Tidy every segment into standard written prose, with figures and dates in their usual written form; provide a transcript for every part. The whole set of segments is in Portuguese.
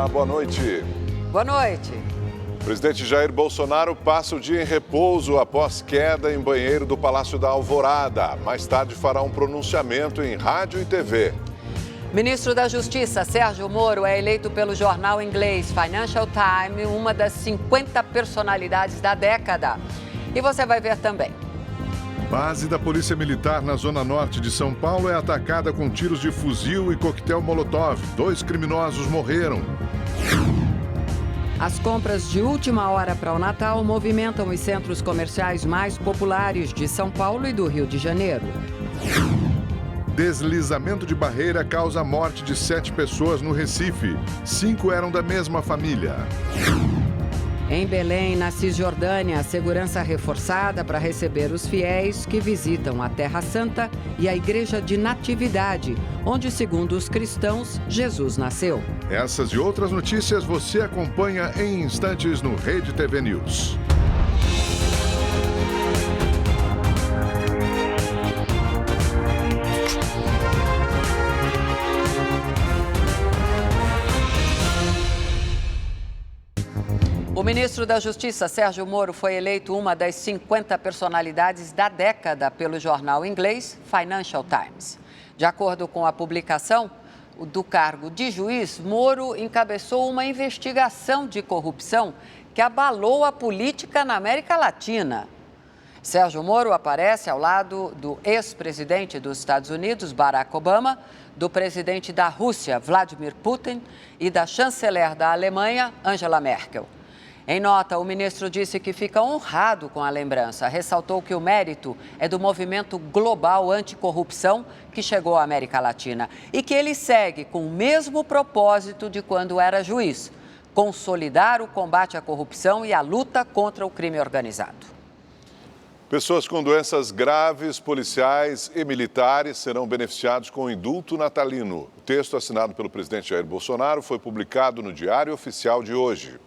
Olá, boa noite. Boa noite. O presidente Jair Bolsonaro passa o dia em repouso após queda em banheiro do Palácio da Alvorada. Mais tarde fará um pronunciamento em rádio e TV. Ministro da Justiça, Sérgio Moro, é eleito pelo jornal inglês Financial Times uma das 50 personalidades da década. E você vai ver também. Base da Polícia Militar na zona norte de São Paulo é atacada com tiros de fuzil e coquetel Molotov. 2 criminosos morreram. As compras de última hora para o Natal movimentam os centros comerciais mais populares de São Paulo e do Rio de Janeiro. Deslizamento de barreira causa a morte de 7 pessoas no Recife. 5 eram da mesma família. Em Belém, na Cisjordânia, a segurança reforçada para receber os fiéis que visitam a Terra Santa e a Igreja de Natividade, onde, segundo os cristãos, Jesus nasceu. Essas e outras notícias você acompanha em instantes no Rede TV News. O ministro da Justiça, Sérgio Moro, foi eleito uma das 50 personalidades da década pelo jornal inglês Financial Times. De acordo com a publicação do cargo de juiz, Moro encabeçou uma investigação de corrupção que abalou a política na América Latina. Sérgio Moro aparece ao lado do ex-presidente dos Estados Unidos, Barack Obama, do presidente da Rússia, Vladimir Putin, e da chanceler da Alemanha, Angela Merkel. Em nota, o ministro disse que fica honrado com a lembrança. Ressaltou que o mérito é do movimento global anticorrupção que chegou à América Latina e que ele segue com o mesmo propósito de quando era juiz: consolidar o combate à corrupção e a luta contra o crime organizado. Pessoas com doenças graves, policiais e militares serão beneficiados com o indulto natalino. O texto assinado pelo presidente Jair Bolsonaro foi publicado no Diário Oficial de hoje.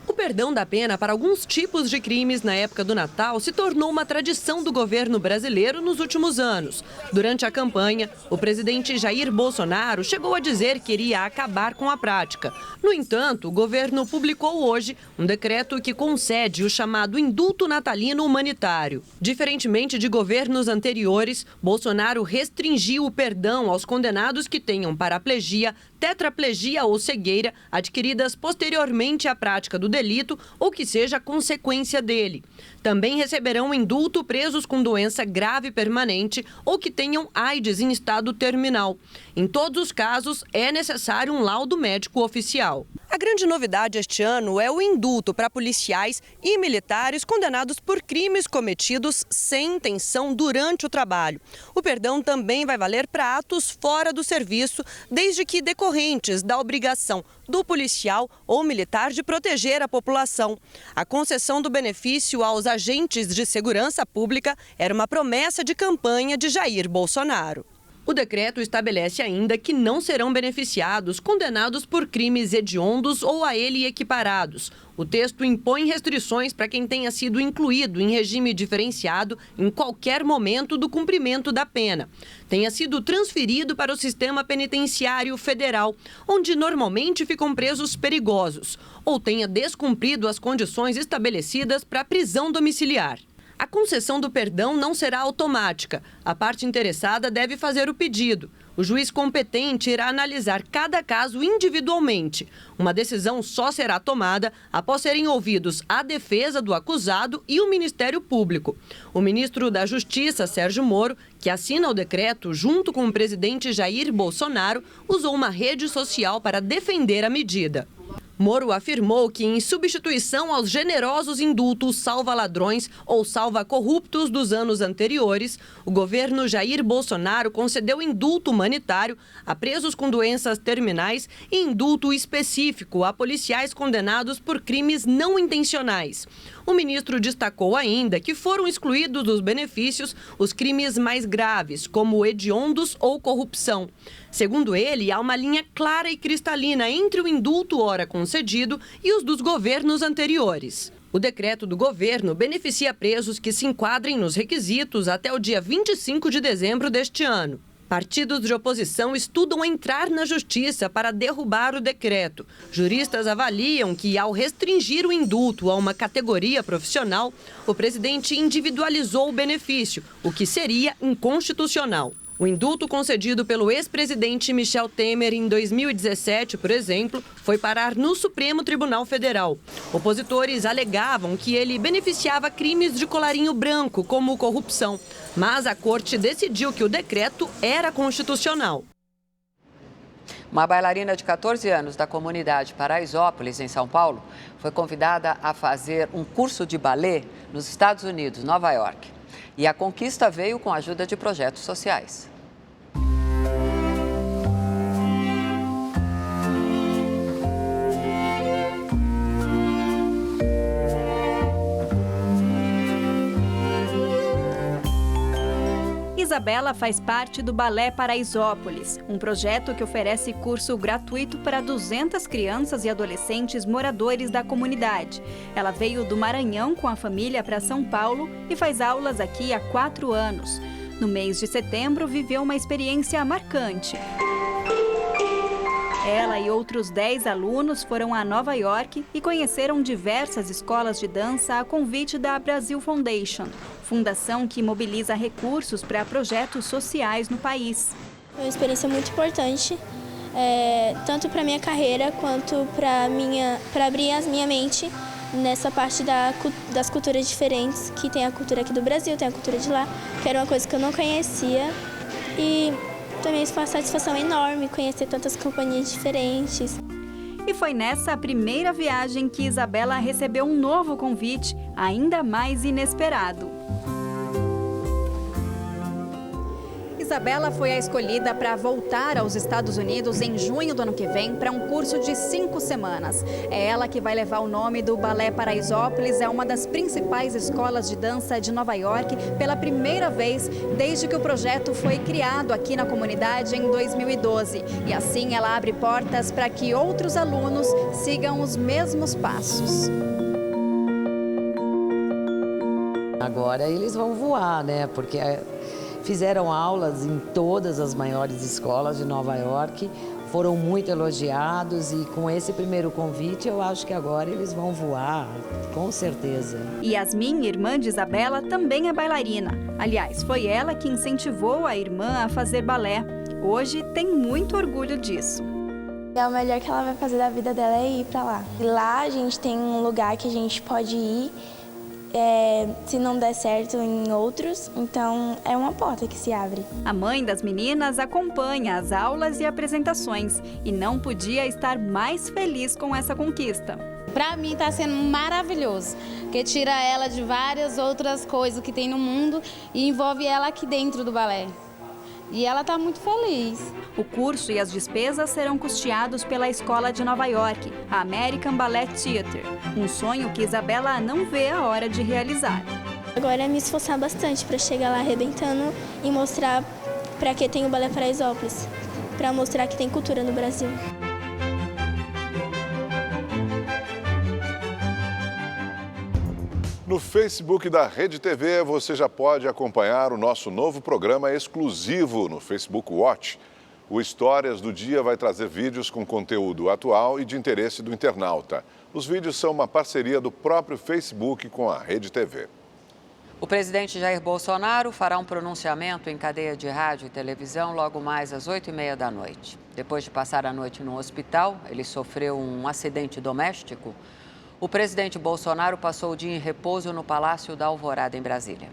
O perdão da pena para alguns tipos de crimes na época do Natal se tornou uma tradição do governo brasileiro nos últimos anos. Durante a campanha, o presidente Jair Bolsonaro chegou a dizer que iria acabar com a prática. No entanto, o governo publicou hoje um decreto que concede o chamado indulto natalino humanitário. Diferentemente de governos anteriores, Bolsonaro restringiu o perdão aos condenados que tenham paraplegia, tetraplegia ou cegueira adquiridas posteriormente à prática do delito ou que seja consequência dele. Também receberão indulto presos com doença grave permanente ou que tenham AIDS em estado terminal. Em todos os casos, é necessário um laudo médico oficial. A grande novidade este ano é o indulto para policiais e militares condenados por crimes cometidos sem intenção durante o trabalho. O perdão também vai valer para atos fora do serviço, desde que decorrentes da obrigação do policial ou militar de proteger a população. A concessão do benefício aos agentes de segurança pública era uma promessa de campanha de Jair Bolsonaro. O decreto estabelece ainda que não serão beneficiados condenados por crimes hediondos ou a ele equiparados. O texto impõe restrições para quem tenha sido incluído em regime diferenciado em qualquer momento do cumprimento da pena, tenha sido transferido para o sistema penitenciário federal, onde normalmente ficam presos perigosos, ou tenha descumprido as condições estabelecidas para prisão domiciliar. A concessão do perdão não será automática. A parte interessada deve fazer o pedido. O juiz competente irá analisar cada caso individualmente. Uma decisão só será tomada após serem ouvidos a defesa do acusado e o Ministério Público. O ministro da Justiça, Sérgio Moro, que assina o decreto junto com o presidente Jair Bolsonaro, usou uma rede social para defender a medida. Moro afirmou que, em substituição aos generosos indultos salva-ladrões ou salva-corruptos dos anos anteriores, o governo Jair Bolsonaro concedeu indulto humanitário a presos com doenças terminais e indulto específico a policiais condenados por crimes não intencionais. O ministro destacou ainda que foram excluídos dos benefícios os crimes mais graves, como hediondos ou corrupção. Segundo ele, há uma linha clara e cristalina entre o indulto ora concedido e os dos governos anteriores. O decreto do governo beneficia presos que se enquadrem nos requisitos até o dia 25 de dezembro deste ano. Partidos de oposição estudam entrar na justiça para derrubar o decreto. Juristas avaliam que, ao restringir o indulto a uma categoria profissional, o presidente individualizou o benefício, o que seria inconstitucional. O indulto concedido pelo ex-presidente Michel Temer em 2017, por exemplo, foi parar no Supremo Tribunal Federal. Opositores alegavam que ele beneficiava crimes de colarinho branco, como corrupção. Mas a corte decidiu que o decreto era constitucional. Uma bailarina de 14 anos da comunidade Paraisópolis, em São Paulo, foi convidada a fazer um curso de balé nos Estados Unidos, Nova York. E a conquista veio com a ajuda de projetos sociais. Isabela faz parte do Balé Paraisópolis, um projeto que oferece curso gratuito para 200 crianças e adolescentes moradores da comunidade. Ela veio do Maranhão com a família para São Paulo e faz aulas aqui há 4 anos. No mês de setembro, viveu uma experiência marcante. Ela e outros 10 alunos foram a Nova York e conheceram diversas escolas de dança a convite da Brazil Foundation, fundação que mobiliza recursos para projetos sociais no país. É uma experiência muito importante, tanto para a minha carreira quanto para abrir a minha mente nessa parte das culturas diferentes, que tem a cultura aqui do Brasil, tem a cultura de lá, que era uma coisa que eu não conhecia. E também foi uma satisfação enorme conhecer tantas companhias diferentes. E foi nessa primeira viagem que Isabela recebeu um novo convite, ainda mais inesperado. Isabela foi a escolhida para voltar aos Estados Unidos em junho do ano que vem para um curso de 5 semanas. É ela que vai levar o nome do Balé Paraisópolis, é uma das principais escolas de dança de Nova York, pela primeira vez desde que o projeto foi criado aqui na comunidade em 2012. E assim ela abre portas para que outros alunos sigam os mesmos passos. Agora eles vão voar, né? Porque fizeram aulas em todas as maiores escolas de Nova York, foram muito elogiados e com esse primeiro convite eu acho que agora eles vão voar, com certeza. Yasmin, irmã de Isabela, também é bailarina. Aliás, foi ela que incentivou a irmã a fazer balé. Hoje tem muito orgulho disso. O melhor que ela vai fazer da vida dela é ir para lá. E lá a gente tem um lugar que a gente pode ir, se não der certo em outros, então é uma porta que se abre. A mãe das meninas acompanha as aulas e apresentações e não podia estar mais feliz com essa conquista. Para mim está sendo maravilhoso, porque tira ela de várias outras coisas que tem no mundo e envolve ela aqui dentro do balé. E ela está muito feliz. O curso e as despesas serão custeados pela escola de Nova York, a American Ballet Theatre, um sonho que Isabela não vê a hora de realizar. Agora é me esforçar bastante para chegar lá arrebentando e mostrar para que tem o Balé Paraisópolis, para mostrar que tem cultura no Brasil. No Facebook da Rede TV, você já pode acompanhar o nosso novo programa exclusivo no Facebook Watch. O Histórias do Dia vai trazer vídeos com conteúdo atual e de interesse do internauta. Os vídeos são uma parceria do próprio Facebook com a Rede TV. O presidente Jair Bolsonaro fará um pronunciamento em cadeia de rádio e televisão logo mais às 8h30 da noite. Depois de passar a noite no hospital, ele sofreu um acidente doméstico. O presidente Bolsonaro passou o dia em repouso no Palácio da Alvorada, em Brasília.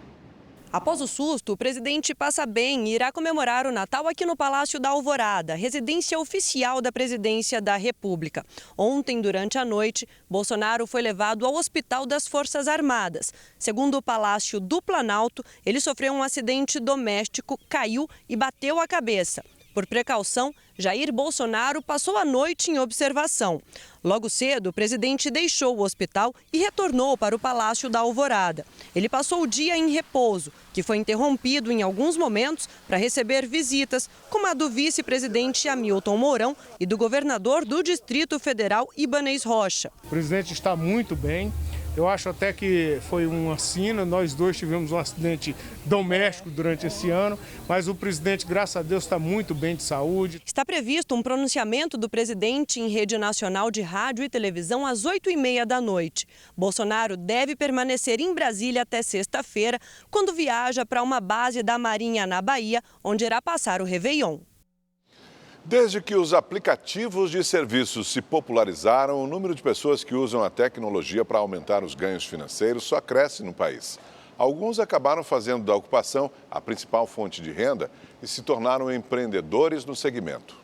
Após o susto, o presidente passa bem e irá comemorar o Natal aqui no Palácio da Alvorada, residência oficial da Presidência da República. Ontem, durante a noite, Bolsonaro foi levado ao Hospital das Forças Armadas. Segundo o Palácio do Planalto, ele sofreu um acidente doméstico, caiu e bateu a cabeça. Por precaução, Jair Bolsonaro passou a noite em observação. Logo cedo, o presidente deixou o hospital e retornou para o Palácio da Alvorada. Ele passou o dia em repouso, que foi interrompido em alguns momentos para receber visitas, como a do vice-presidente Hamilton Mourão e do governador do Distrito Federal, Ibanez Rocha. O presidente está muito bem, Eu acho até que foi uma sina, nós dois tivemos um acidente doméstico durante esse ano, mas o presidente, graças a Deus, está muito bem de saúde. Está previsto um pronunciamento do presidente em rede nacional de rádio e televisão às 8h30 da noite. Bolsonaro deve permanecer em Brasília até sexta-feira, quando viaja para uma base da Marinha na Bahia, onde irá passar o Réveillon. Desde que os aplicativos de serviços se popularizaram, o número de pessoas que usam a tecnologia para aumentar os ganhos financeiros só cresce no país. Alguns acabaram fazendo da ocupação a principal fonte de renda e se tornaram empreendedores no segmento.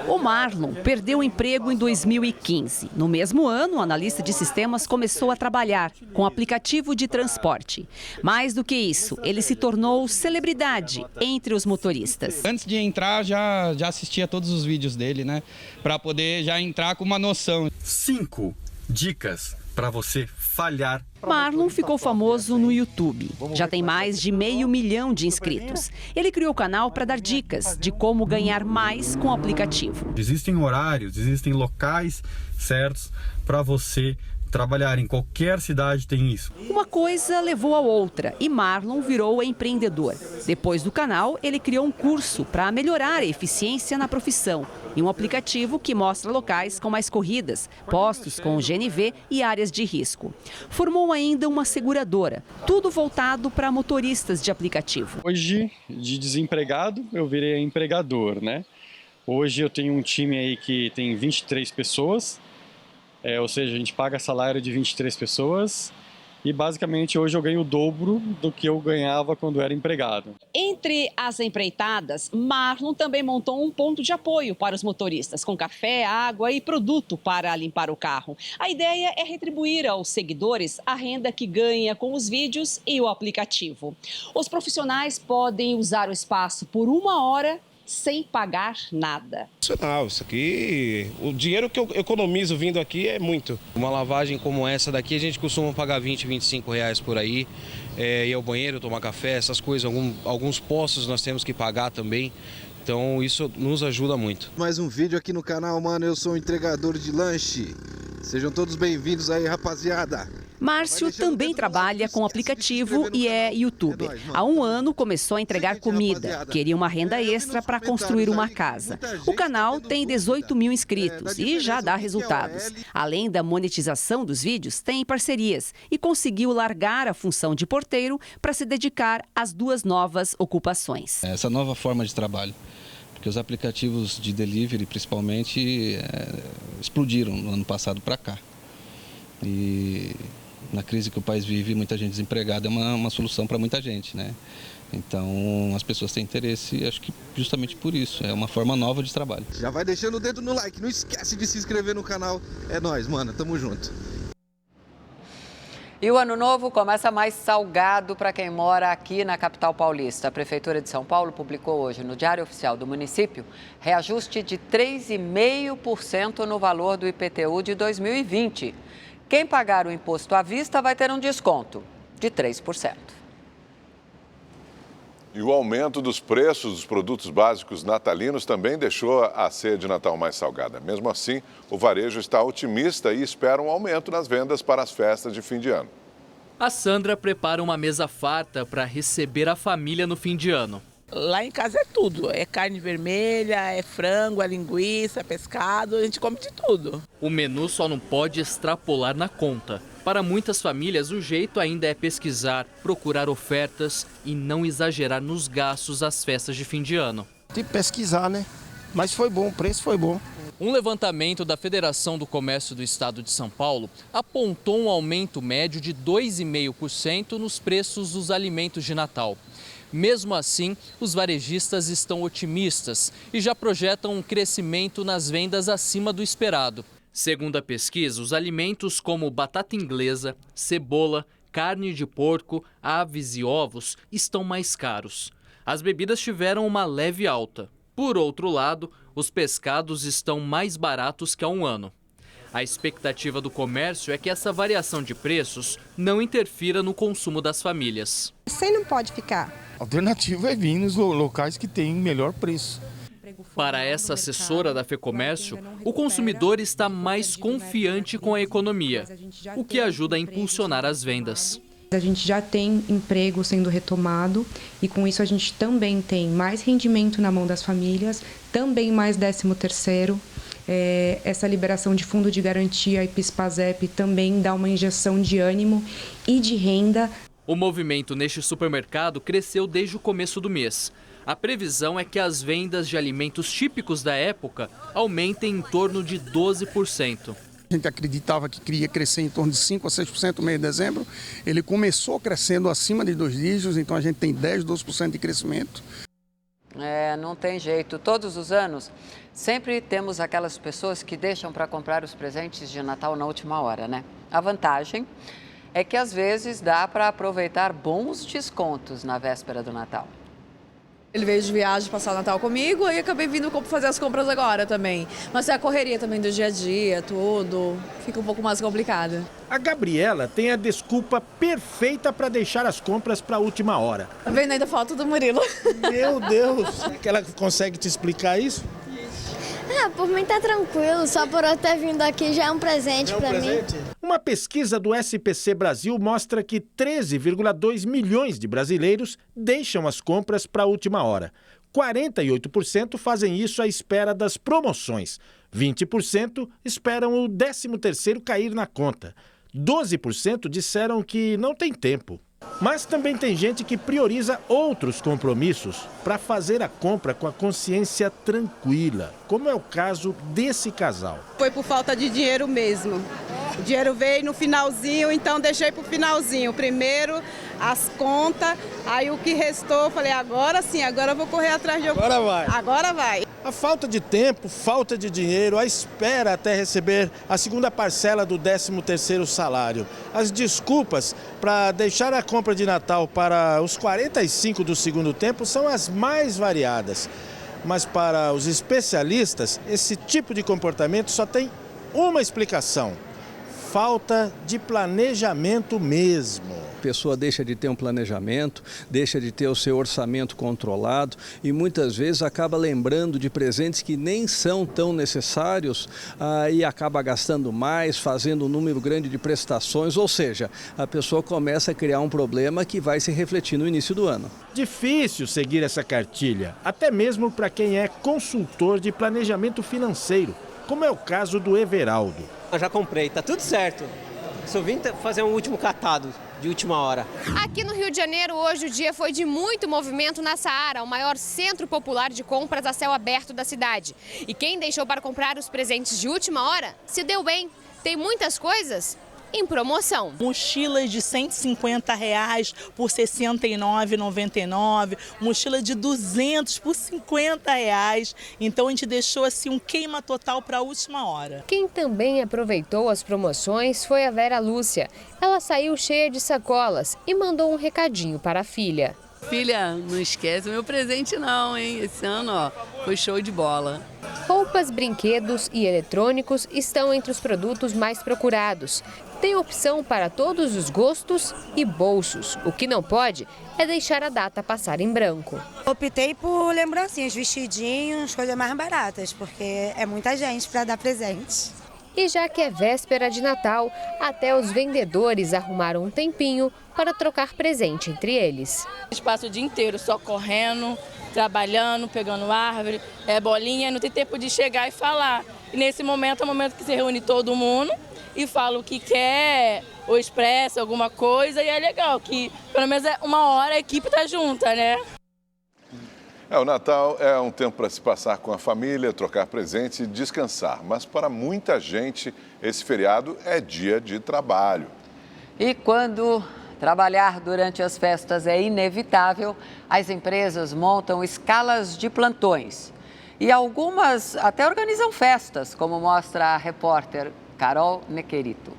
O Marlon perdeu o emprego em 2015. No mesmo ano, o analista de sistemas começou a trabalhar com aplicativo de transporte. Mais do que isso, ele se tornou celebridade entre os motoristas. Antes de entrar, já assistia todos os vídeos dele, né? Para poder já entrar com uma noção. 5 dicas para você falhar. Marlon ficou famoso no YouTube. Já tem mais de 500 mil de inscritos. Ele criou o canal para dar dicas de como ganhar mais com o aplicativo. Existem horários, existem locais certos para você trabalhar. Em qualquer cidade tem isso. Uma coisa levou a outra e Marlon virou empreendedor. Depois do canal, ele criou um curso para melhorar a eficiência na profissão e um aplicativo que mostra locais com mais corridas, postos com GNV e áreas de risco. Formou ainda uma seguradora, tudo voltado para motoristas de aplicativo. Hoje, de desempregado, eu virei empregador, né? Hoje eu tenho um time aí que tem 23 pessoas. Ou seja, a gente paga salário de 23 pessoas e basicamente hoje eu ganho o dobro do que eu ganhava quando era empregado. Entre as empreitadas, Marlon também montou um ponto de apoio para os motoristas, com café, água e produto para limpar o carro. A ideia é retribuir aos seguidores a renda que ganha com os vídeos e o aplicativo. Os profissionais podem usar o espaço por 1 hora sem pagar nada. Isso aqui, o dinheiro que eu economizo vindo aqui é muito. Uma lavagem como essa daqui, a gente costuma pagar 20, 25 reais por aí. Ir ao banheiro, tomar café, essas coisas, alguns postos nós temos que pagar também. Então isso nos ajuda muito. Mais um vídeo aqui no canal, mano, eu sou um entregador de lanche. Sejam todos bem-vindos aí, rapaziada. Márcio também trabalha com aplicativo e é youtuber. Há 1 ano começou a entregar comida. Queria uma renda extra para construir uma casa. O canal tem 18 mil inscritos e já dá resultados. Além da monetização dos vídeos, tem parcerias e conseguiu largar a função de porteiro para se dedicar às 2 novas ocupações. Essa nova forma de trabalho. Porque os aplicativos de delivery, principalmente, explodiram no ano passado para cá. E na crise que o país vive, muita gente desempregada é uma solução para muita gente, né? Então, as pessoas têm interesse, acho que justamente por isso. É uma forma nova de trabalho. Já vai deixando o dedo no like, não esquece de se inscrever no canal. É nóis, mano, tamo junto. E o ano novo começa mais salgado para quem mora aqui na capital paulista. A Prefeitura de São Paulo publicou hoje no Diário Oficial do município reajuste de 3,5% no valor do IPTU de 2020. Quem pagar o imposto à vista vai ter um desconto de 3%. E o aumento dos preços dos produtos básicos natalinos também deixou a ceia de Natal mais salgada. Mesmo assim, o varejo está otimista e espera um aumento nas vendas para as festas de fim de ano. A Sandra prepara uma mesa farta para receber a família no fim de ano. Lá em casa é tudo, é carne vermelha, é frango, é linguiça, é pescado, a gente come de tudo. O menu só não pode extrapolar na conta. Para muitas famílias, o jeito ainda é pesquisar, procurar ofertas e não exagerar nos gastos às festas de fim de ano. Tem que pesquisar, né? Mas foi bom, o preço foi bom. Um levantamento da Federação do Comércio do Estado de São Paulo apontou um aumento médio de 2,5% nos preços dos alimentos de Natal. Mesmo assim, os varejistas estão otimistas e já projetam um crescimento nas vendas acima do esperado. Segundo a pesquisa, os alimentos como batata inglesa, cebola, carne de porco, aves e ovos estão mais caros. As bebidas tiveram uma leve alta. Por outro lado, os pescados estão mais baratos que há um ano. A expectativa do comércio é que essa variação de preços não interfira no consumo das famílias. Você não pode ficar. A alternativa é vir nos locais que têm melhor preço. Para essa assessora da FEComércio, o consumidor está mais confiante com a economia, o que ajuda a impulsionar as vendas. A gente já tem emprego sendo retomado e com isso a gente também tem mais rendimento na mão das famílias, também mais 13º. Essa liberação de fundo de garantia e PIS/PASEP também dá uma injeção de ânimo e de renda. O movimento neste supermercado cresceu desde o começo do mês. A previsão é que as vendas de alimentos típicos da época aumentem em torno de 12%. A gente acreditava que queria crescer em torno de 5% a 6% no mês de dezembro. Ele começou crescendo acima de 2 dígitos, então a gente tem 10%, 12% de crescimento. Não tem jeito. Todos os anos, sempre temos aquelas pessoas que deixam para comprar os presentes de Natal na última hora, né? A vantagem é que às vezes dá para aproveitar bons descontos na véspera do Natal. Ele veio de viagem passar o Natal comigo e acabei vindo fazer as compras agora também. Mas é a correria também do dia a dia, tudo, fica um pouco mais complicado. A Gabriela tem a desculpa perfeita para deixar as compras para a última hora. Vendo ainda foto do Murilo. Meu Deus! Ela consegue te explicar isso? Por mim tá tranquilo, só por eu ter vindo aqui já é um presente para mim. Uma pesquisa do SPC Brasil mostra que 13,2 milhões de brasileiros deixam as compras para a última hora. 48% fazem isso à espera das promoções. 20% esperam o 13º cair na conta. 12% disseram que não tem tempo. Mas também tem gente que prioriza outros compromissos para fazer a compra com a consciência tranquila, como é o caso desse casal. Foi por falta de dinheiro mesmo. O dinheiro veio no finalzinho, então deixei para o finalzinho. Primeiro as contas, aí o que restou, falei, agora sim, agora eu vou correr atrás de alguma coisa. Agora vai. Agora vai. A falta de tempo, falta de dinheiro, a espera até receber a segunda parcela do 13º salário. As desculpas para deixar a compra de Natal para os 45 do segundo tempo são as mais variadas. Mas para os especialistas, esse tipo de comportamento só tem uma explicação: falta de planejamento mesmo. A pessoa deixa de ter um planejamento, deixa de ter o seu orçamento controlado e muitas vezes acaba lembrando de presentes que nem são tão necessários e acaba gastando mais, fazendo um número grande de prestações, ou seja, a pessoa começa a criar um problema que vai se refletir no início do ano. Difícil seguir essa cartilha, até mesmo para quem é consultor de planejamento financeiro, como é o caso do Everaldo. Eu já comprei, tá tudo certo. Só vim fazer um último catado de última hora. Aqui no Rio de Janeiro, hoje o dia foi de muito movimento na Saara, o maior centro popular de compras a céu aberto da cidade. E quem deixou para comprar os presentes de última hora se deu bem. Tem muitas coisas em promoção. Mochilas de R$150 por R$ 69,99, mochila de 200 por R$50. Então a gente deixou assim um queima total para a última hora. Quem também aproveitou as promoções foi a Vera Lúcia. Ela saiu cheia de sacolas e mandou um recadinho para a filha. Filha, não esquece o meu presente não, hein? Esse ano, ó, foi show de bola. Roupas, brinquedos e eletrônicos estão entre os produtos mais procurados. Tem opção para todos os gostos e bolsos. O que não pode é deixar a data passar em branco. Optei por lembrancinhas, vestidinhos, coisas mais baratas, porque é muita gente para dar presente. E já que é véspera de Natal, até os vendedores arrumaram um tempinho para trocar presente entre eles. A gente passa o dia inteiro só correndo, trabalhando, pegando árvore, bolinha, não tem tempo de chegar e falar. E nesse momento é o momento que se reúne todo mundo e fala o que quer, ou expressa alguma coisa, e é legal que pelo menos uma hora a equipe tá junta, né? O Natal é um tempo para se passar com a família, trocar presentes e descansar. Mas para muita gente, esse feriado é dia de trabalho. E quando trabalhar durante as festas é inevitável, as empresas montam escalas de plantões. E algumas até organizam festas, como mostra a repórter Carol Nequerito.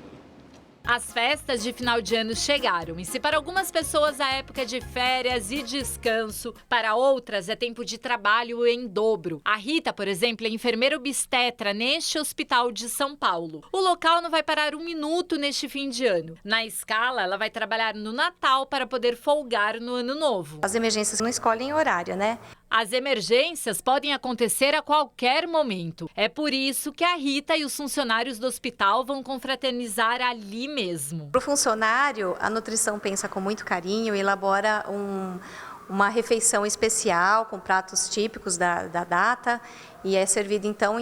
As festas de final de ano chegaram e se para algumas pessoas a época é de férias e descanso, para outras é tempo de trabalho em dobro. A Rita, por exemplo, é enfermeira obstetra neste hospital de São Paulo. O local não vai parar um minuto neste fim de ano. Na escala, ela vai trabalhar no Natal para poder folgar no Ano Novo. As emergências não escolhem horário, né? As emergências podem acontecer a qualquer momento. É por isso que a Rita e os funcionários do hospital vão confraternizar ali mesmo. Para o funcionário, a nutrição pensa com muito carinho e elabora uma refeição especial com pratos típicos da data e é servido então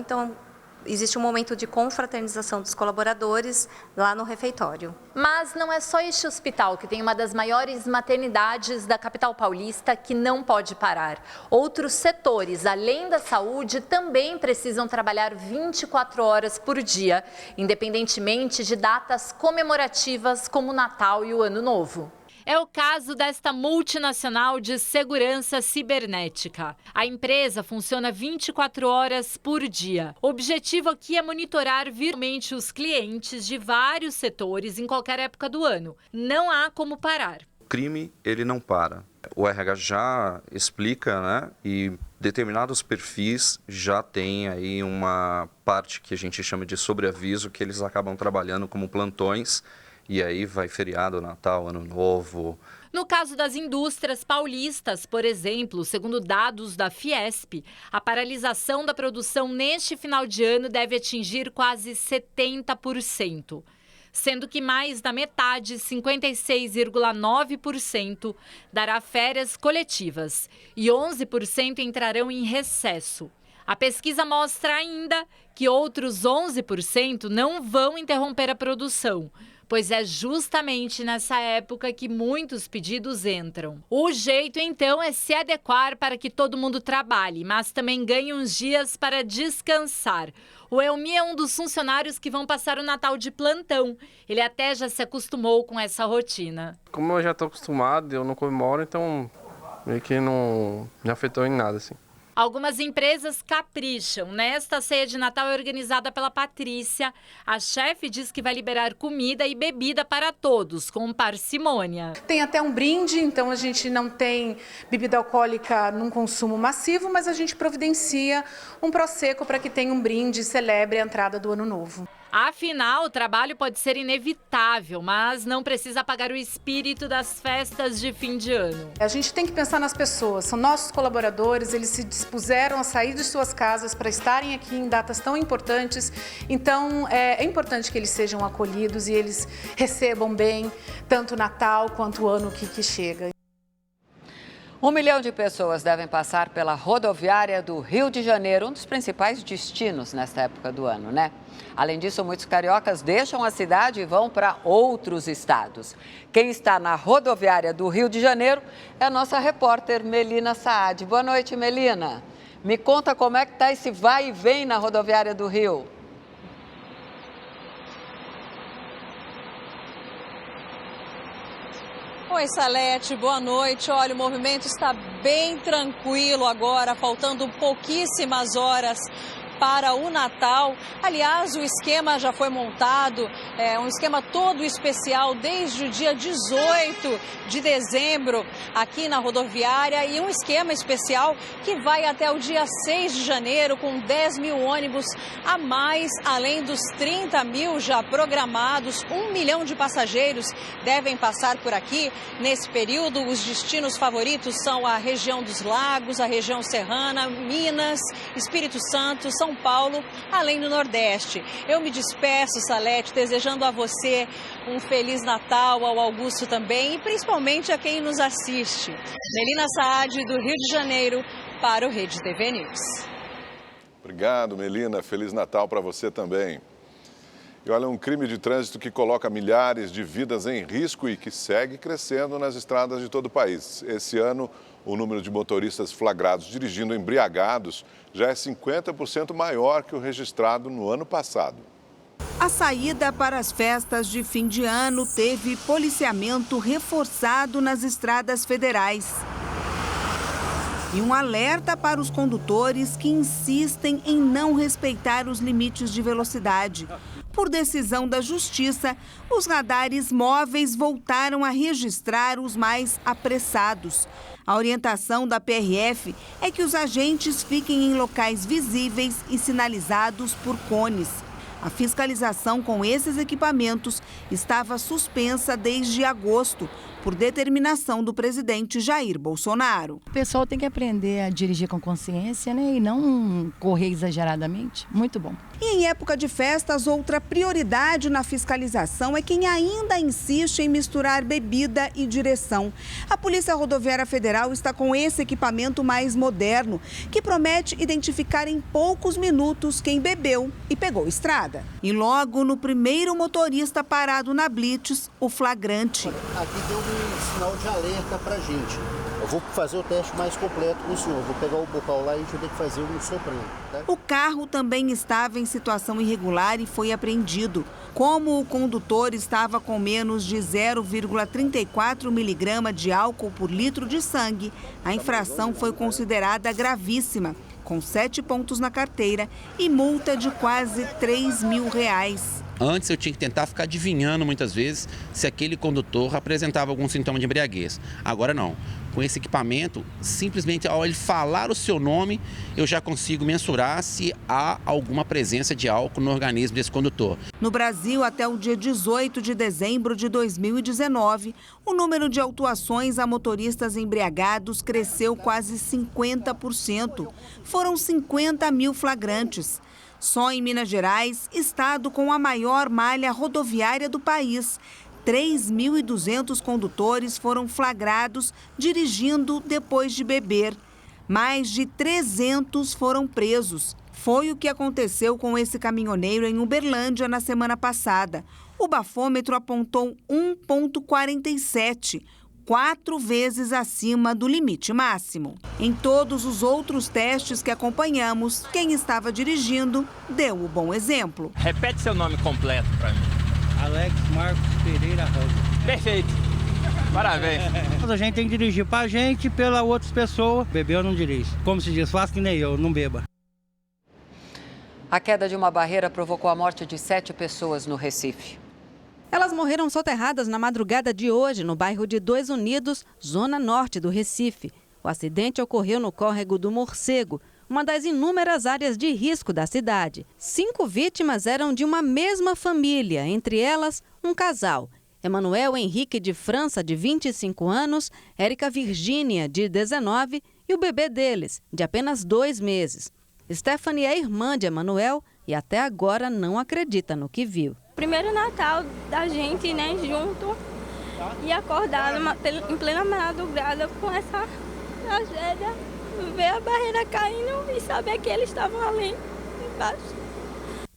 existe um momento de confraternização dos colaboradores lá no refeitório. Mas não é só este hospital que tem uma das maiores maternidades da capital paulista que não pode parar. Outros setores, além da saúde, também precisam trabalhar 24 horas por dia, independentemente de datas comemorativas como o Natal e o Ano Novo. É o caso desta multinacional de segurança cibernética. A empresa funciona 24 horas por dia. O objetivo aqui é monitorar virtualmente os clientes de vários setores em qualquer época do ano. Não há como parar. O crime, ele não para. O RH já explica, né? E determinados perfis já tem aí uma parte que a gente chama de sobreaviso, que eles acabam trabalhando como plantões. E aí vai feriado, Natal, Ano Novo. No caso das indústrias paulistas, por exemplo, segundo dados da Fiesp, a paralisação da produção neste final de ano deve atingir quase 70%. Sendo que mais da metade, 56,9%, dará férias coletivas e 11% entrarão em recesso. A pesquisa mostra ainda que outros 11% não vão interromper a produção, pois é justamente nessa época que muitos pedidos entram. O jeito, então, é se adequar para que todo mundo trabalhe, mas também ganhe uns dias para descansar. O Elmi é um dos funcionários que vão passar o Natal de plantão. Ele até já se acostumou com essa rotina. Como eu já estou acostumado, eu não comemoro, então meio que não me afetou em nada, assim. Algumas empresas capricham. Nesta ceia de Natal é organizada pela Patrícia. A chefe diz que vai liberar comida e bebida para todos, com parcimônia. Tem até um brinde, então a gente não tem bebida alcoólica num consumo massivo, mas a gente providencia um prosecco para que tenha um brinde e celebre a entrada do Ano Novo. Afinal, o trabalho pode ser inevitável, mas não precisa apagar o espírito das festas de fim de ano. A gente tem que pensar nas pessoas, são nossos colaboradores, eles se dispuseram a sair de suas casas para estarem aqui em datas tão importantes, então é importante que eles sejam acolhidos e eles recebam bem tanto o Natal quanto o ano que chega. 1 milhão de pessoas devem passar pela rodoviária do Rio de Janeiro, um dos principais destinos nesta época do ano, né? Além disso, muitos cariocas deixam a cidade e vão para outros estados. Quem está na rodoviária do Rio de Janeiro é a nossa repórter Melina Saad. Boa noite, Melina. Me conta como é que está esse vai e vem na rodoviária do Rio. Oi, Salete, boa noite. Olha, o movimento está bem tranquilo agora, faltando pouquíssimas horas para o Natal. Aliás, o esquema já foi montado, é um esquema todo especial desde o dia 18 de dezembro aqui na rodoviária e um esquema especial que vai até o dia 6 de janeiro com 10 mil ônibus a mais, além dos 30 mil já programados. 1 milhão de passageiros devem passar por aqui nesse período. Os destinos favoritos são a região dos Lagos, a região serrana, Minas, Espírito Santo, São Paulo, além do Nordeste. Eu me despeço, Salete, desejando a você um Feliz Natal, ao Augusto também e principalmente a quem nos assiste. Melina Saad, do Rio de Janeiro, para o Rede TV News. Obrigado, Melina. Feliz Natal para você também. E olha, um crime de trânsito que coloca milhares de vidas em risco e que segue crescendo nas estradas de todo o país. Esse ano, o número de motoristas flagrados dirigindo embriagados já é 50% maior que o registrado no ano passado. A saída para as festas de fim de ano teve policiamento reforçado nas estradas federais. E um alerta para os condutores que insistem em não respeitar os limites de velocidade. Por decisão da Justiça, os radares móveis voltaram a registrar os mais apressados. A orientação da PRF é que os agentes fiquem em locais visíveis e sinalizados por cones. A fiscalização com esses equipamentos estava suspensa desde agosto, por determinação do presidente Jair Bolsonaro. O pessoal tem que aprender a dirigir com consciência, né, e não correr exageradamente. Muito bom. E em época de festas, outra prioridade na fiscalização é quem ainda insiste em misturar bebida e direção. A Polícia Rodoviária Federal está com esse equipamento mais moderno, que promete identificar em poucos minutos quem bebeu e pegou estrada. E logo no primeiro motorista parado na blitz, o flagrante. Aqui deu um sinal de alerta pra gente. Eu vou fazer o teste mais completo com o senhor. Vou pegar o bocal lá e a gente vai ter que fazer um soprano. Tá? O carro também estava em situação irregular e foi apreendido. Como o condutor estava com menos de 0,34 miligrama de álcool por litro de sangue, a infração foi considerada gravíssima, com 7 pontos na carteira e multa de quase R$3 mil. Antes eu tinha que tentar ficar adivinhando muitas vezes se aquele condutor apresentava algum sintoma de embriaguez. Agora não. Com esse equipamento, simplesmente ao ele falar o seu nome, eu já consigo mensurar se há alguma presença de álcool no organismo desse condutor. No Brasil, até o dia 18 de dezembro de 2019, o número de autuações a motoristas embriagados cresceu quase 50%. Foram 50 mil flagrantes. Só em Minas Gerais, estado com a maior malha rodoviária do país, 3.200 condutores foram flagrados dirigindo depois de beber. Mais de 300 foram presos. Foi o que aconteceu com esse caminhoneiro em Uberlândia na semana passada. O bafômetro apontou 1,47, 4 vezes acima do limite máximo. Em todos os outros testes que acompanhamos, quem estava dirigindo deu o bom exemplo. Repete seu nome completo para mim. Alex Marcos Pereira Rosa. Perfeito. Parabéns. A gente tem que dirigir para a gente e pela outras pessoas. Beber eu não dirijo. Como se diz, faço que nem eu, não beba. A queda de uma barreira provocou a morte de 7 pessoas no Recife. Elas morreram soterradas na madrugada de hoje, no bairro de Dois Unidos, zona norte do Recife. O acidente ocorreu no córrego do Morcego, uma das inúmeras áreas de risco da cidade. 5 vítimas eram de uma mesma família, entre elas um casal. Emanuel Henrique de França, de 25 anos, Érica Virgínia, de 19, e o bebê deles, de apenas 2 meses. Stephanie é irmã de Emanuel e até agora não acredita no que viu. Primeiro Natal da gente, né, junto, e acordar em plena madrugada com essa tragédia, ver a barreira caindo e saber que eles estavam ali embaixo.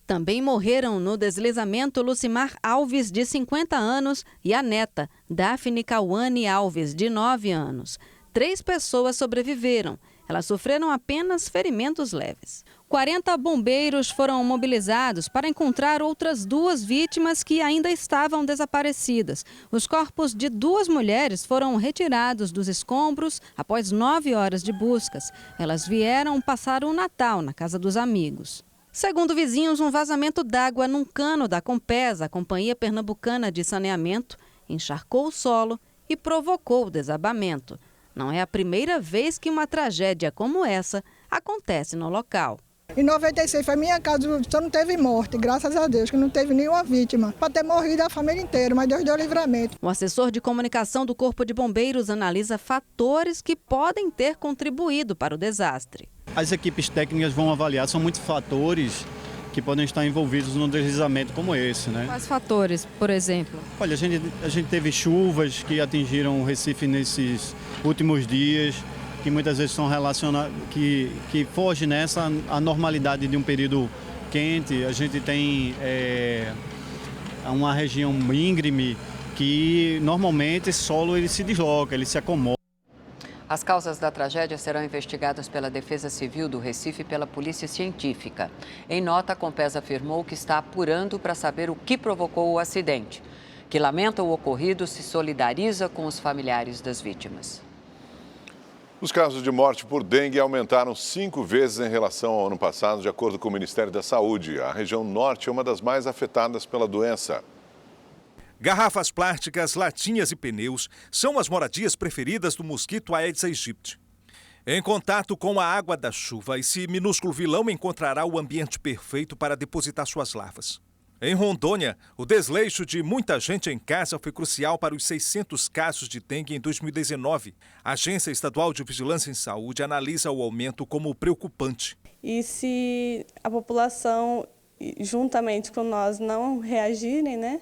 Também morreram no deslizamento Lucimar Alves, de 50 anos, e a neta, Daphne Cauane Alves, de 9 anos. 3 pessoas sobreviveram. Elas sofreram apenas ferimentos leves. 40 bombeiros foram mobilizados para encontrar outras 2 vítimas que ainda estavam desaparecidas. Os corpos de 2 mulheres foram retirados dos escombros após 9 horas de buscas. Elas vieram passar o Natal na casa dos amigos. Segundo vizinhos, um vazamento d'água num cano da Compesa, a Companhia Pernambucana de Saneamento, encharcou o solo e provocou o desabamento. Não é a primeira vez que uma tragédia como essa acontece no local. Em 96 foi minha casa, só não teve morte, graças a Deus, que não teve nenhuma vítima. Pode ter morrido a família inteira, mas Deus deu livramento. O assessor de comunicação do Corpo de Bombeiros analisa fatores que podem ter contribuído para o desastre. As equipes técnicas vão avaliar, são muitos fatores que podem estar envolvidos num deslizamento como esse, né? Quais fatores, por exemplo? Olha, a gente teve chuvas que atingiram o Recife nesses últimos dias, que muitas vezes são relacionadas, que fogem nessa a normalidade de um período quente. A gente tem uma região íngreme que normalmente esse solo ele se desloca, ele se acomoda. As causas da tragédia serão investigadas pela Defesa Civil do Recife e pela Polícia Científica. Em nota, a Compesa afirmou que está apurando para saber o que provocou o acidente, que lamenta o ocorrido e se solidariza com os familiares das vítimas. Os casos de morte por dengue aumentaram 5 vezes em relação ao ano passado, de acordo com o Ministério da Saúde. A região norte é uma das mais afetadas pela doença. Garrafas plásticas, latinhas e pneus são as moradias preferidas do mosquito Aedes aegypti. Em contato com a água da chuva, esse minúsculo vilão encontrará o ambiente perfeito para depositar suas larvas. Em Rondônia, o desleixo de muita gente em casa foi crucial para os 600 casos de dengue em 2019. A Agência Estadual de Vigilância em Saúde analisa o aumento como preocupante. E se a população, juntamente com nós, não reagirem, né,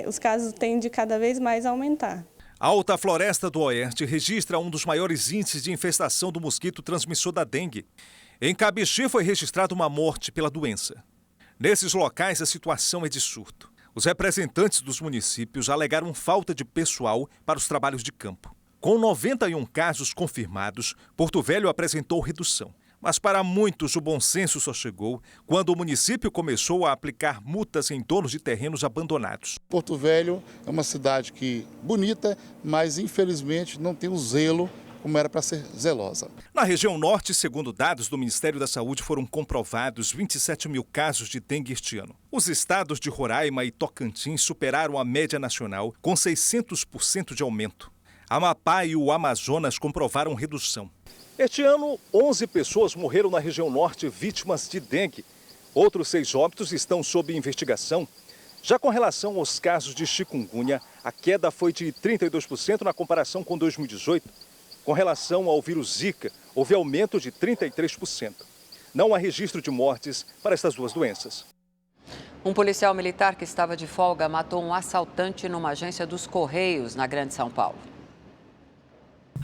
os casos tendem cada vez mais a aumentar. A Alta Floresta do Oeste registra um dos maiores índices de infestação do mosquito transmissor da dengue. Em Cabixi foi registrada uma morte pela doença. Nesses locais, a situação é de surto. Os representantes dos municípios alegaram falta de pessoal para os trabalhos de campo. Com 91 casos confirmados, Porto Velho apresentou redução. Mas para muitos, o bom senso só chegou quando o município começou a aplicar multas em donos de terrenos abandonados. Porto Velho é uma cidade bonita, mas infelizmente não tem o zelo como era para ser zelosa. Na região norte, segundo dados do Ministério da Saúde, foram comprovados 27 mil casos de dengue este ano. Os estados de Roraima e Tocantins superaram a média nacional com 600% de aumento. Amapá e o Amazonas comprovaram redução. Este ano, 11 pessoas morreram na região norte vítimas de dengue. Outros 6 óbitos estão sob investigação. Já com relação aos casos de chikungunya, a queda foi de 32% na comparação com 2018. Com relação ao vírus Zika, houve aumento de 33%. Não há registro de mortes para essas duas doenças. Um policial militar que estava de folga matou um assaltante numa agência dos Correios, na Grande São Paulo.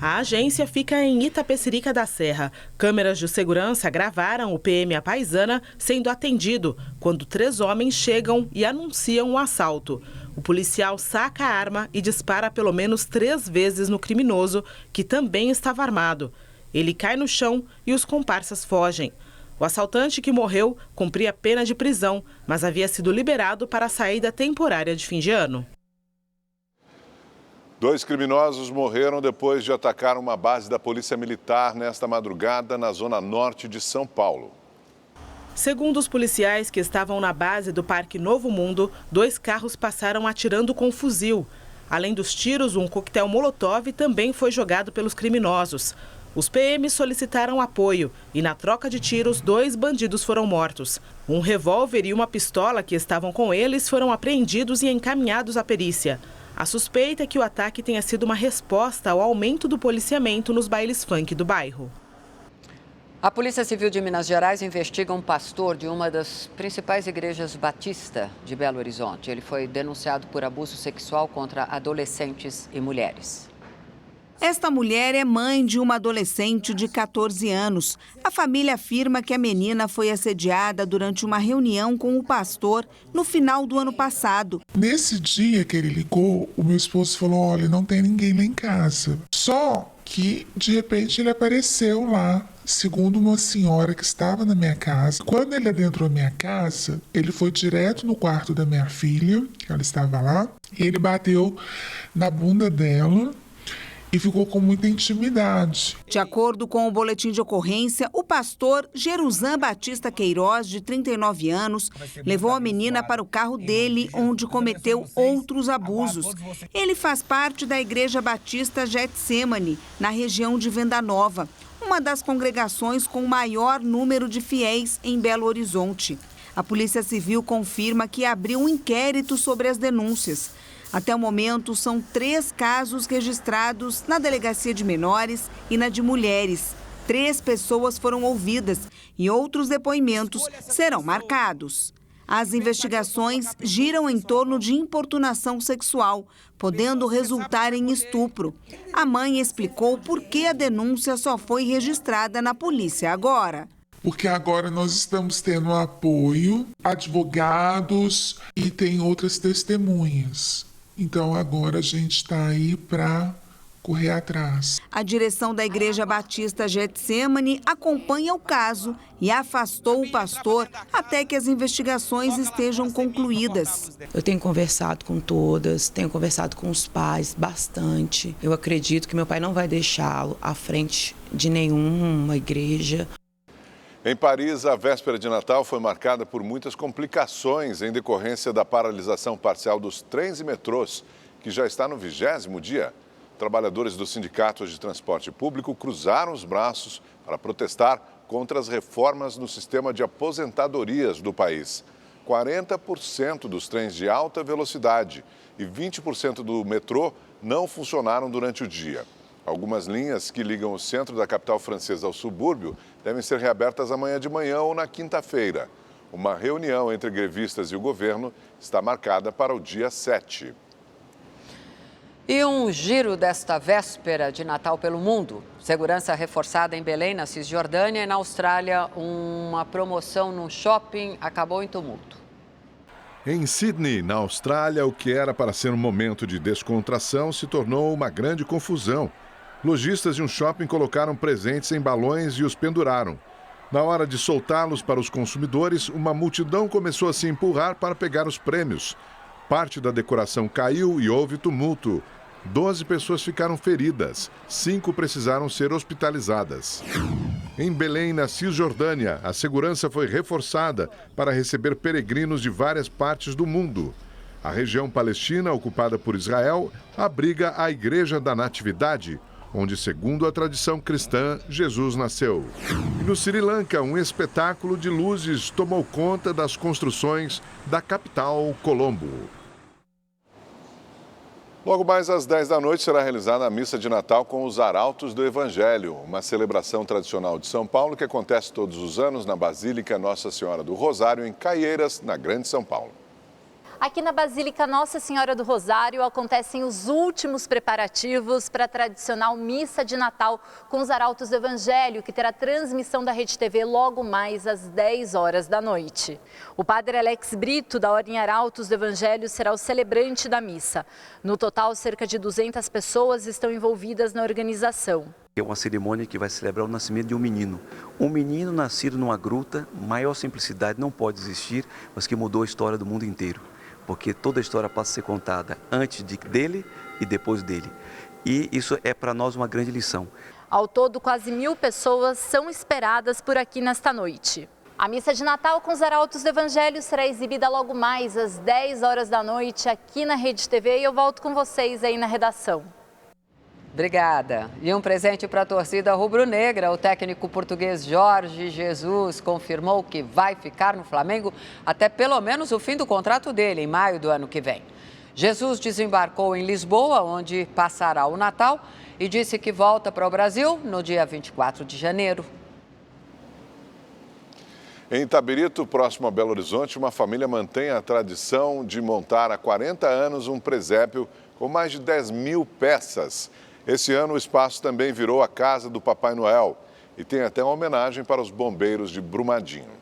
A agência fica em Itapecerica da Serra. Câmeras de segurança gravaram o PM à paisana sendo atendido quando 3 homens chegam e anunciam um assalto. O policial saca a arma e dispara pelo menos 3 vezes no criminoso, que também estava armado. Ele cai no chão e os comparsas fogem. O assaltante que morreu cumpria pena de prisão, mas havia sido liberado para a saída temporária de fim de ano. 2 criminosos morreram depois de atacar uma base da Polícia Militar nesta madrugada na zona norte de São Paulo. Segundo os policiais que estavam na base do Parque Novo Mundo, 2 carros passaram atirando com fuzil. Além dos tiros, um coquetel Molotov também foi jogado pelos criminosos. Os PMs solicitaram apoio e, na troca de tiros, 2 bandidos foram mortos. Um revólver e uma pistola que estavam com eles foram apreendidos e encaminhados à perícia. A suspeita é que o ataque tenha sido uma resposta ao aumento do policiamento nos bailes funk do bairro. A Polícia Civil de Minas Gerais investiga um pastor de uma das principais igrejas batista de Belo Horizonte. Ele foi denunciado por abuso sexual contra adolescentes e mulheres. Esta mulher é mãe de uma adolescente de 14 anos. A família afirma que a menina foi assediada durante uma reunião com o pastor no final do ano passado. Nesse dia que ele ligou, o meu esposo falou, olha, não tem ninguém lá em casa. Só que, de repente, ele apareceu lá, segundo uma senhora que estava na minha casa. Quando ele adentrou a minha casa, ele foi direto no quarto da minha filha, que ela estava lá, e ele bateu na bunda dela e ficou com muita intimidade. De acordo com o boletim de ocorrência, o pastor Jerusã Batista Queiroz, de 39 anos, levou a menina para o carro dele, onde cometeu outros abusos. Ele faz parte da Igreja Batista Getsemane, na região de Venda Nova, uma das congregações com o maior número de fiéis em Belo Horizonte. A Polícia Civil confirma que abriu um inquérito sobre as denúncias. Até o momento, são 3 casos registrados na Delegacia de Menores e na de Mulheres. 3 pessoas foram ouvidas e outros depoimentos serão marcados. As investigações giram em torno de importunação sexual, podendo resultar em estupro. A mãe explicou por que a denúncia só foi registrada na polícia agora. Porque agora nós estamos tendo apoio, advogados e tem outras testemunhas. Então agora a gente está aí para correr atrás. A direção da Igreja Batista Getsemane acompanha o caso e afastou o pastor até que as investigações estejam concluídas. Eu tenho conversado com todas, tenho conversado com os pais bastante. Eu acredito que meu pai não vai deixá-lo à frente de nenhuma igreja. Em Paris, a véspera de Natal foi marcada por muitas complicações em decorrência da paralisação parcial dos trens e metrôs, que já está no 20º dia. Trabalhadores dos sindicatos de transporte público cruzaram os braços para protestar contra as reformas no sistema de aposentadorias do país. 40% dos trens de alta velocidade e 20% do metrô não funcionaram durante o dia. Algumas linhas que ligam o centro da capital francesa ao subúrbio devem ser reabertas amanhã de manhã ou na quinta-feira. Uma reunião entre grevistas e o governo está marcada para o dia 7. E um giro desta véspera de Natal pelo mundo. Segurança reforçada em Belém, na Cisjordânia, e na Austrália, uma promoção num shopping acabou em tumulto. Em Sydney, na Austrália, o que era para ser um momento de descontração se tornou uma grande confusão. Lojistas de um shopping colocaram presentes em balões e os penduraram. Na hora de soltá-los para os consumidores, uma multidão começou a se empurrar para pegar os prêmios. Parte da decoração caiu e houve tumulto. 12 pessoas ficaram feridas, 5 precisaram ser hospitalizadas. Em Belém, na Cisjordânia, a segurança foi reforçada para receber peregrinos de várias partes do mundo. A região palestina, ocupada por Israel, abriga a Igreja da Natividade, onde, segundo a tradição cristã, Jesus nasceu. E no Sri Lanka, um espetáculo de luzes tomou conta das construções da capital, Colombo. Logo mais às 10 da noite será realizada a missa de Natal com os Arautos do Evangelho, uma celebração tradicional de São Paulo que acontece todos os anos na Basílica Nossa Senhora do Rosário, em Caieiras, na Grande São Paulo. Aqui na Basílica Nossa Senhora do Rosário acontecem os últimos preparativos para a tradicional missa de Natal com os Arautos do Evangelho, que terá transmissão da Rede TV logo mais às 10 horas da noite. O padre Alex Brito, da Ordem Arautos do Evangelho, será o celebrante da missa. No total, cerca de 200 pessoas estão envolvidas na organização. É uma cerimônia que vai celebrar o nascimento de um menino. Um menino nascido numa gruta, maior simplicidade não pode existir, mas que mudou a história do mundo inteiro. Porque toda a história passa a ser contada antes dele e depois dele. E isso é para nós uma grande lição. Ao todo, quase 1000 pessoas são esperadas por aqui nesta noite. A missa de Natal com os Arautos do Evangelho será exibida logo mais às 10 horas da noite aqui na Rede TV e eu volto com vocês aí na redação. Obrigada. E um presente para a torcida rubro-negra. O técnico português Jorge Jesus confirmou que vai ficar no Flamengo até pelo menos o fim do contrato dele, em maio do ano que vem. Jesus desembarcou em Lisboa, onde passará o Natal, e disse que volta para o Brasil no dia 24 de janeiro. Em Itabirito, próximo a Belo Horizonte, uma família mantém a tradição de montar há 40 anos um presépio com mais de 10.000 peças. Esse ano, o espaço também virou a casa do Papai Noel e tem até uma homenagem para os bombeiros de Brumadinho.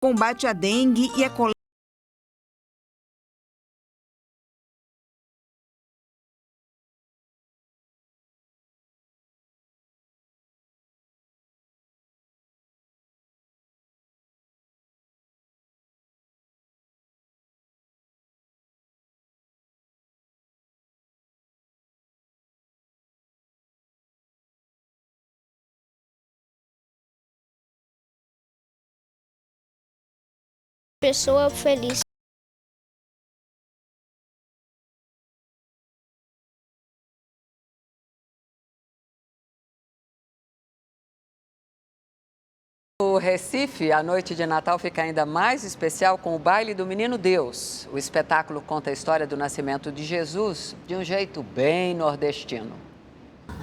combate à dengue e a coleta. Pessoa feliz. No Recife, a noite de Natal fica ainda mais especial com o baile do Menino Deus. O espetáculo conta a história do nascimento de Jesus de um jeito bem nordestino.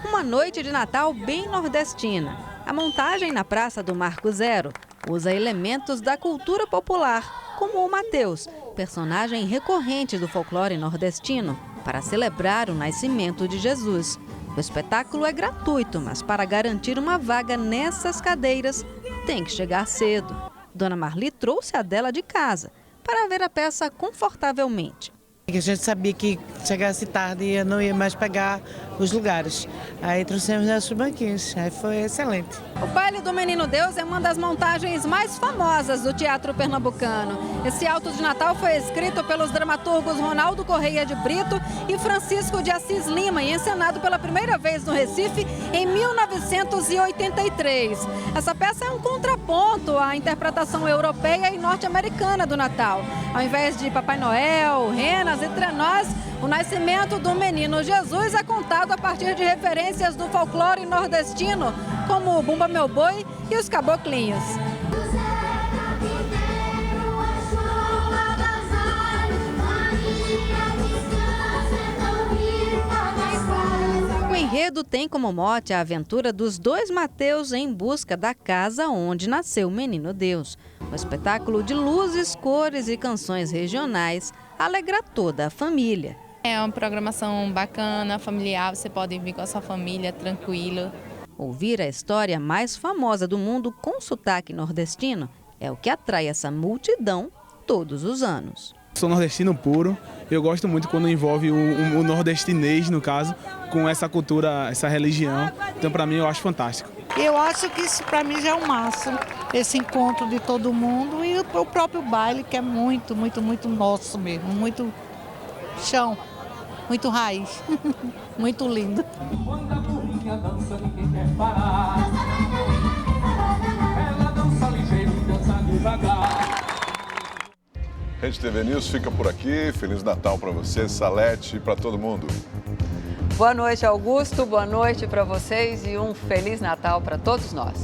Uma noite de Natal bem nordestina. A montagem na Praça do Marco Zero usa elementos da cultura popular, como o Mateus, personagem recorrente do folclore nordestino, para celebrar o nascimento de Jesus. O espetáculo é gratuito, mas para garantir uma vaga nessas cadeiras, tem que chegar cedo. Dona Marli trouxe a dela de casa para ver a peça confortavelmente. A gente sabia que chegasse tarde e não ia mais pegar os lugares. Aí trouxemos nossos banquinhos, aí foi excelente. O baile do Menino Deus é uma das montagens mais famosas do teatro pernambucano. Esse auto de Natal foi escrito pelos dramaturgos Ronaldo Correia de Brito e Francisco de Assis Lima e encenado pela primeira vez no Recife em 1983. Essa peça é um contraponto à interpretação europeia e norte-americana do Natal. Ao invés de Papai Noel, renas e trenós, o nascimento do menino Jesus é contado a partir de referências do folclore nordestino, como o Bumba Meu Boi e os Caboclinhos. O enredo tem como mote a aventura dos dois Mateus em busca da casa onde nasceu o Menino Deus. O espetáculo de luzes, cores e canções regionais alegra toda a família. É uma programação bacana, familiar, você pode vir com a sua família tranquilo. Ouvir a história mais famosa do mundo com sotaque nordestino é o que atrai essa multidão todos os anos. Sou nordestino puro, eu gosto muito quando envolve o nordestinês, no caso, com essa cultura, essa religião. Então, para mim, eu acho fantástico. Eu acho que isso, para mim, já é o máximo, esse encontro de todo mundo e o próprio baile, que é muito, muito, muito nosso mesmo, muito chão, muito raiz, muito lindo. Quando a burrinha dança, ninguém quer parar. Ela dança ligeiro e dança devagar. Rede TV News fica por aqui. Feliz Natal para você, Salete, e para todo mundo. Boa noite, Augusto. Boa noite para vocês e um Feliz Natal para todos nós.